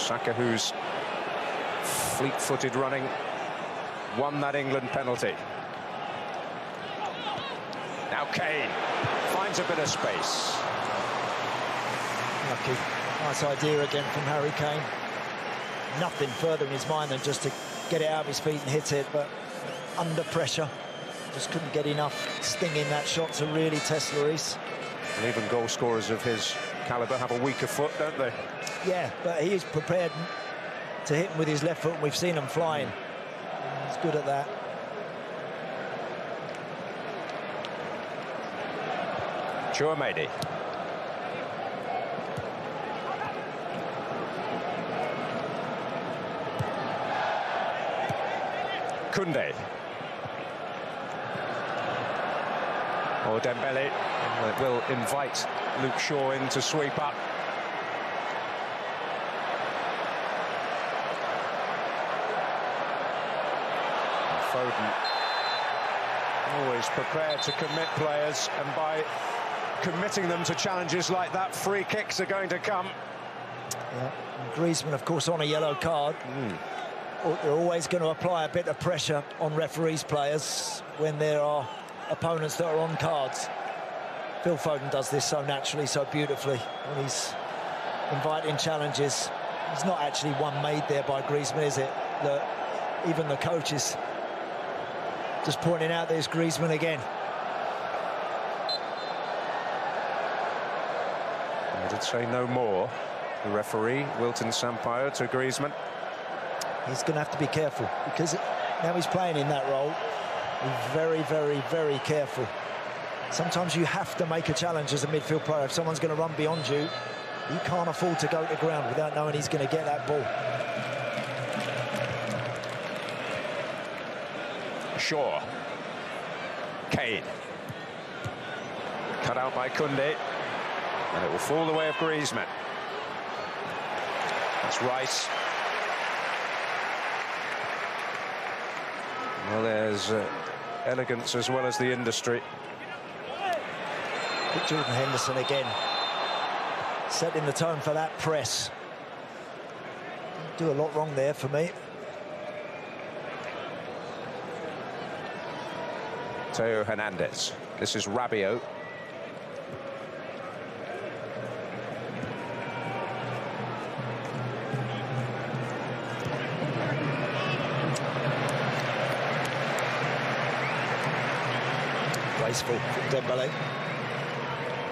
Saka, who's fleet-footed running, won that England penalty. Now Kane finds a bit of space. Lucky. Nice idea again from Harry Kane. Nothing further in his mind than just to get it out of his feet and hit it, but under pressure, just couldn't get enough sting in that shot to really test Lloris. And even goal scorers of his calibre have a weaker foot, don't they? Yeah, but he is prepared to hit him with his left foot, and we've seen him flying. He's good at that. Chouameni. Koundé. Or Dembele. It will invite Luke Shaw in to sweep up. And Foden, always prepared to commit players, and by committing them to challenges like that, free kicks are going to come. Yeah. And Griezmann, of course, on a yellow card. They're always going to apply a bit of pressure on referees' players when there are opponents that are on cards. Phil Foden does this so naturally, so beautifully, when he's inviting challenges. There's not actually one made there by Griezmann, is it? Even the coach is just pointing out there's Griezmann again. I did say no more. The referee, Wilton Sampaio, to Griezmann. He's going to have to be careful, because now he's playing in that role. Be very, very, very careful. Sometimes you have to make a challenge as a midfield player. If someone's going to run beyond you, you can't afford to go to ground without knowing he's going to get that ball. Shaw. Kane. Cut out by Koundé. And it will fall the way of Griezmann. That's Rice. Well, there's elegance as well as the industry. Jordan Henderson again, setting the tone for that press. Didn't do a lot wrong there for me. Theo Hernandez. This is Rabiot. Graceful from Dembele.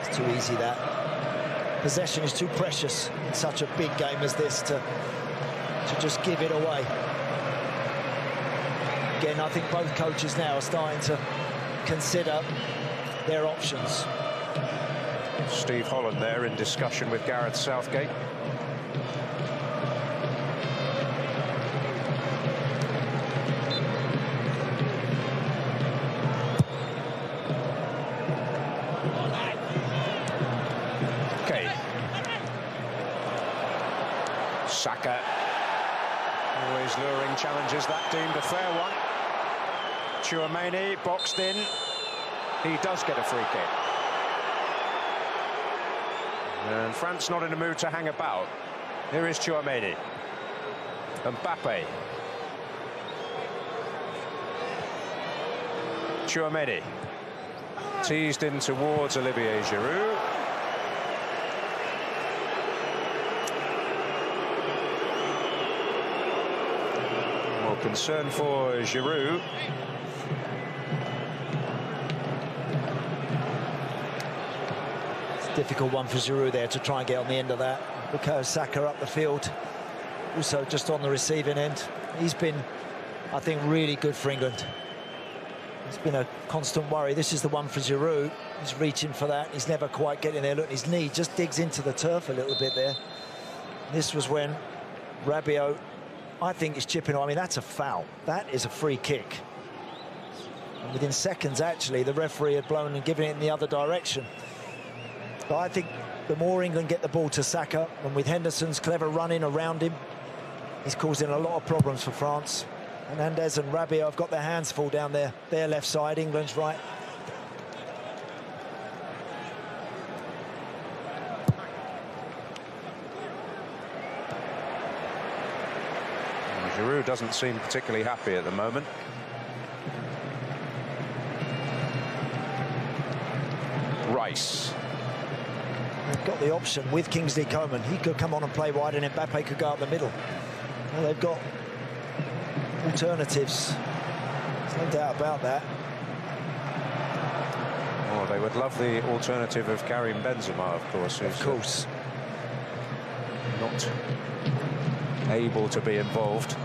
It's too easy, that. Possession is too precious in such a big game as this to just give it away. Again, I think both coaches now are starting to consider their options. Steve Holland there in discussion with Gareth Southgate. Saka, always luring challenges, that deemed a fair one. Chouameni boxed in. He does get a free kick. And France not in a mood to hang about. Here is Chouameni. Mbappe. Chouameni. Teased in towards Olivier Giroud. Concern for Giroud. It's a difficult one for Giroud there to try and get on the end of that. Bukayo Saka up the field, also just on the receiving end. He's been, I think, really good for England. It's been a constant worry. This is the one for Giroud. He's reaching for that. He's never quite getting there. Look, his knee just digs into the turf a little bit there. This was when Rabiot, I think, is chipping on. I mean, that's a foul. That is a free kick. And within seconds, actually, the referee had blown and given it in the other direction. But I think the more England get the ball to Saka, and with Henderson's clever running around him, he's causing a lot of problems for France. Hernandez and Rabiot have got their hands full down there. Their left side, England's right. Giroud doesn't seem particularly happy at the moment. Rice. They've got the option with Kingsley Coman. He could come on and play wide, and Mbappe could go up the middle. Well, they've got alternatives. There's no doubt about that. Oh, they would love the alternative of Karim Benzema, of course. Of course. Not able to be involved.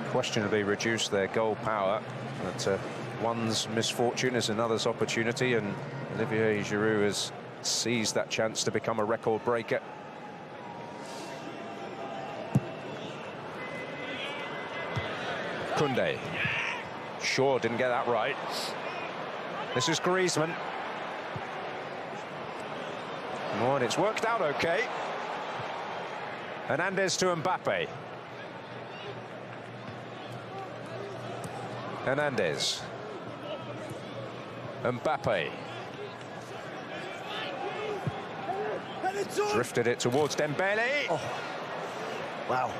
Questionably reduced their goal power, but one's misfortune is another's opportunity, and Olivier Giroud has seized that chance to become a record breaker. Koundé. Shaw didn't get that right. This is Griezmann. Oh, and it's worked out okay. Hernandez to Mbappe. Hernandez. Mbappe. Drifted it towards Dembele. Oh. Wow.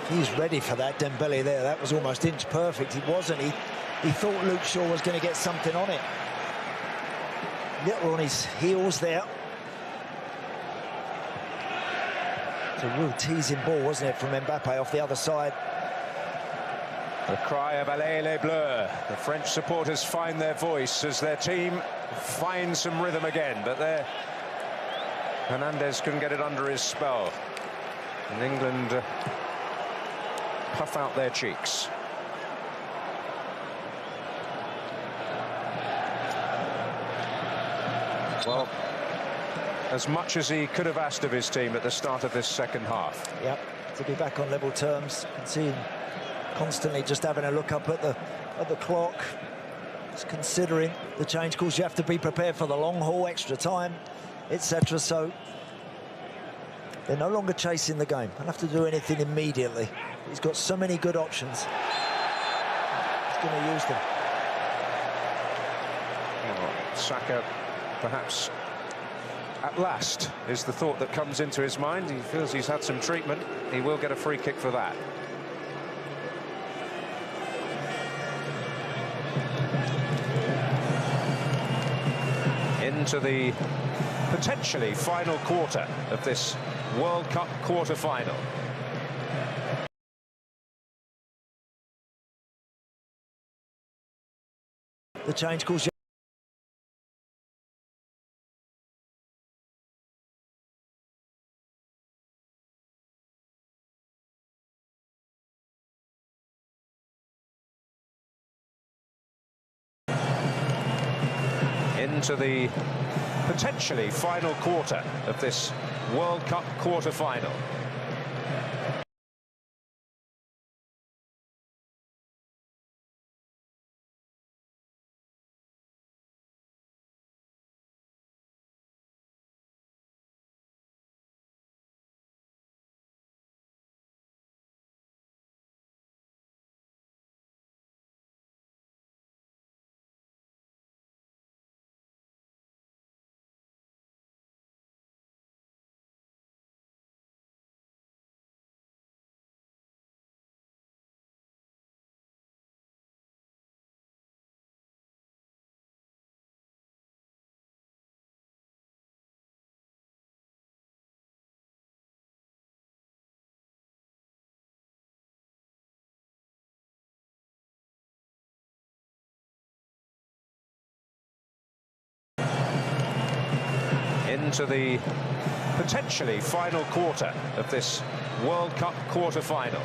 He's ready for that, Dembele there. That was almost inch perfect. He wasn't. He thought Luke Shaw was going to get something on it. Little on his heels there. It's a real teasing ball, wasn't it, from Mbappe off the other side. The cry of Allez les Bleus. The French supporters find their voice as their team finds some rhythm again, but there Hernandez couldn't get it under his spell. And England puff out their cheeks. Well, as much as he could have asked of his team at the start of this second half. Yep, to be back on level terms. You can see him constantly just having a look up at the clock, just considering the change. Of course, you have to be prepared for the long haul, extra time, etc. So they're no longer chasing the game. Don't have to do anything immediately. He's got so many good options. He's going to use them. Well, Saka, perhaps at last, is the thought that comes into his mind. He feels he's had some treatment. He will get a free kick for that. Into the potentially final quarter of this World Cup quarter-final. The change calls into the potentially final quarter of this World Cup quarter-final. Into the potentially final quarter of this World Cup quarter-final.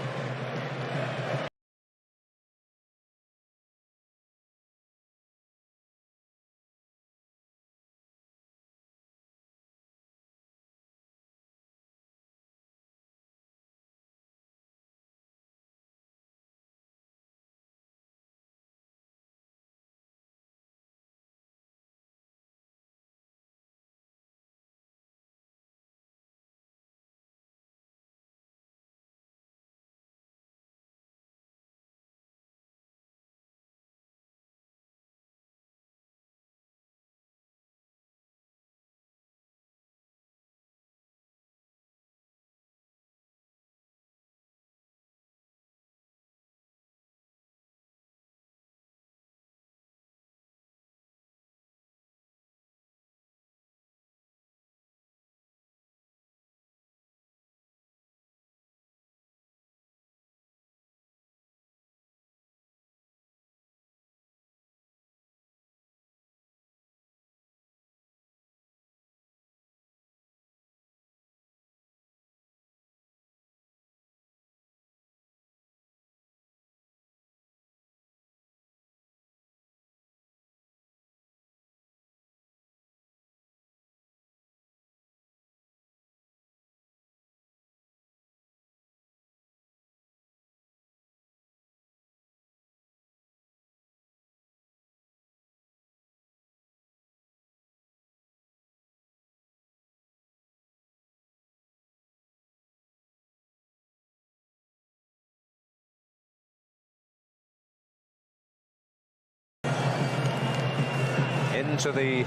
into the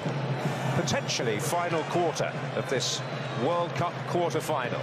potentially final quarter of this World Cup quarter-final.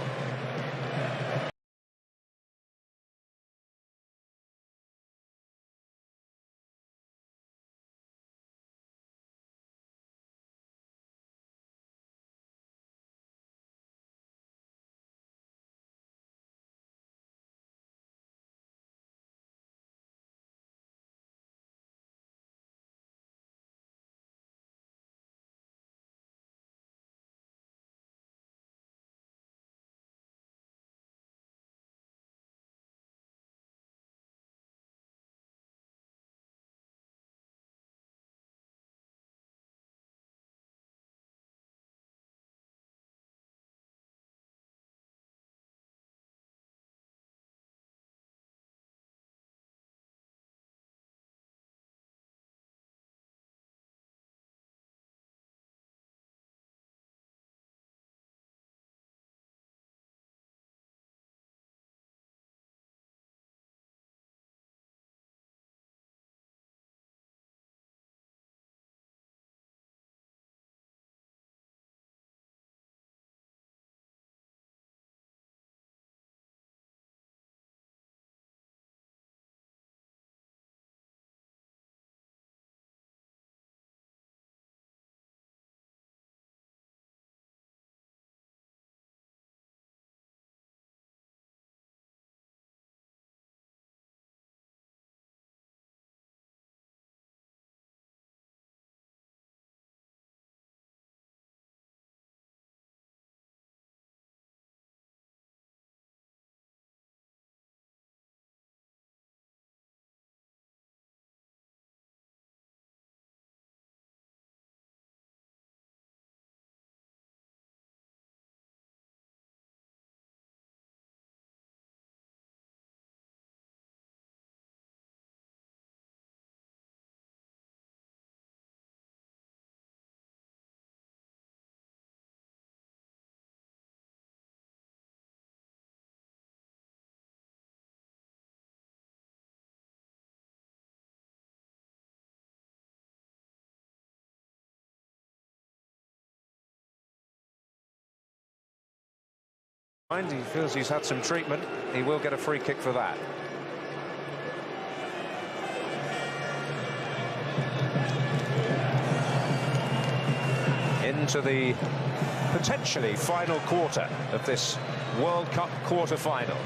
He feels he's had some treatment. He will get a free kick for that. Into the potentially final quarter of this World Cup quarter-final.